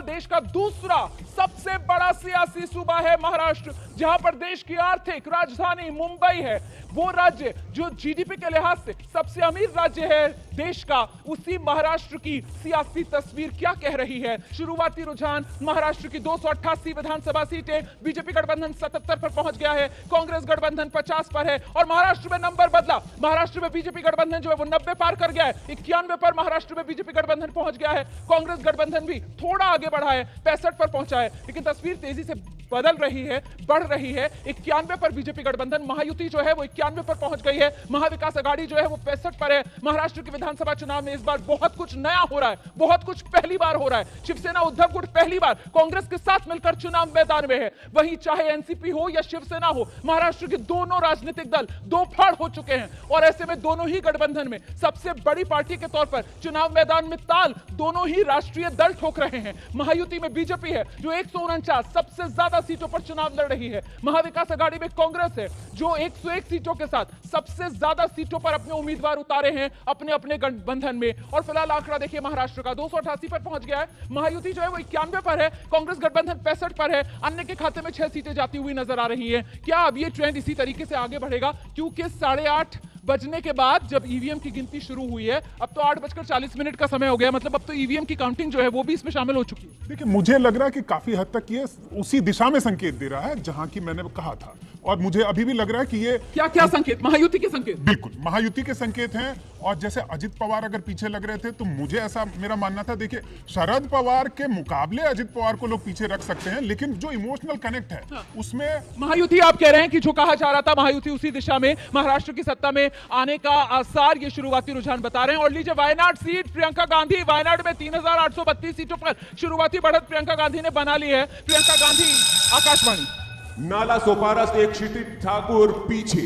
देश का दूसरा सबसे बड़ा सियासी सूबा है महाराष्ट्र, जहां पर देश की आर्थिक राजधानी मुंबई है। वो राज्य जो जीडीपी के लिहाज से सबसे अमीर राज्य है देश का, उसी महाराष्ट्र की सियासी तस्वीर क्या कह रही है। शुरुआती रुझान महाराष्ट्र की 288 विधानसभा सीटें, बीजेपी गठबंधन 77 पर पहुंच गया है, कांग्रेस गठबंधन 50 पर है और महाराष्ट्र में नंबर बदला। महाराष्ट्र में बीजेपी गठबंधन जो है वो 90 पार कर गया है, 91 पर महाराष्ट्र में बीजेपी गठबंधन पहुंच गया है। कांग्रेस गठबंधन भी थोड़ा आगे बढ़ा है, 65 पर पहुंचा है, लेकिन तस्वीर तेजी से बदल रही है, बढ़ रही है। 91 पर बीजेपी गठबंधन, महायुति जो है वो 91 पर पहुंच गई है, महाविकास आघाड़ी जो है वो 65 पर है। महाराष्ट्र के विधानसभा चुनाव में इस बार बहुत कुछ नया हो रहा है, बहुत कुछ पहली बार हो रहा है। शिवसेना उद्धव गुट पहली बार कांग्रेस के साथ मिलकर चुनाव मैदान में है। वहीं चाहे एनसीपी हो या शिवसेना हो, महाराष्ट्र के दोनों राजनीतिक दल दो फाड़ हो चुके हैं और ऐसे में दोनों ही गठबंधन में सबसे बड़ी पार्टी के तौर पर चुनाव मैदान में ताल दोनों ही राष्ट्रीय दल ठोक रहे हैं। महायुति में बीजेपी है जो 149 सबसे ज्यादा सीटों पर चुनाव लड़ रही है। महाविकास आघाड़ी में कांग्रेस है जो 101 सीटों के साथ सबसे ज्यादा सीटों पर अपने उम्मीदवार उतारे हैं अपने अपने गठबंधन में। और फिलहाल आंकड़ा देखिए महाराष्ट्र का 288 पर पहुंच गया है। महायुति जो है वो 91 पर है, कांग्रेस गठबंधन 65 पर है, अन्य के खाते में 6 सीटें जाती हुई नजर आ रही है। क्या अब ये ट्रेंड इसी तरीके से आगे बढ़ेगा? क्योंकि 8:30 बजने के बाद जब ईवीएम की गिनती शुरू हुई है, अब तो 8:40 का समय हो गया, मतलब अब तो ईवीएम की काउंटिंग जो है वो भी इसमें शामिल हो चुकी है। देखिए, मुझे लग रहा है कि काफी हद तक ये उसी दिशा में संकेत दे रहा है जहां की मैंने कहा था, और मुझे अभी भी लग रहा है कि ये क्या क्या संकेत? महायुति के संकेत? बिल्कुल महायुति के संकेत हैं। और जैसे अजित पवार अगर पीछे लग रहे थे तो मुझे ऐसा मेरा मानना था, देखिए शरद पवार के मुकाबले अजित पवार को लोग पीछे रख सकते हैं, लेकिन जो इमोशनल कनेक्ट है उसमें महायुति, आप कह रहे हैं कि जो कहा जा रहा था महायुति उसी दिशा में महाराष्ट्र की सत्ता में आने का आसार ये शुरुआती रुझान बता रहे हैं। और लीजिए वायनाड सीट, प्रियंका गांधी वायनाड में 3832 सीटों पर शुरुआती बढ़त प्रियंका गांधी ने बना ली है। प्रियंका गांधी, आकाशवाणी। नाला सोपारा से एक क्षितिज ठाकुर पीछे।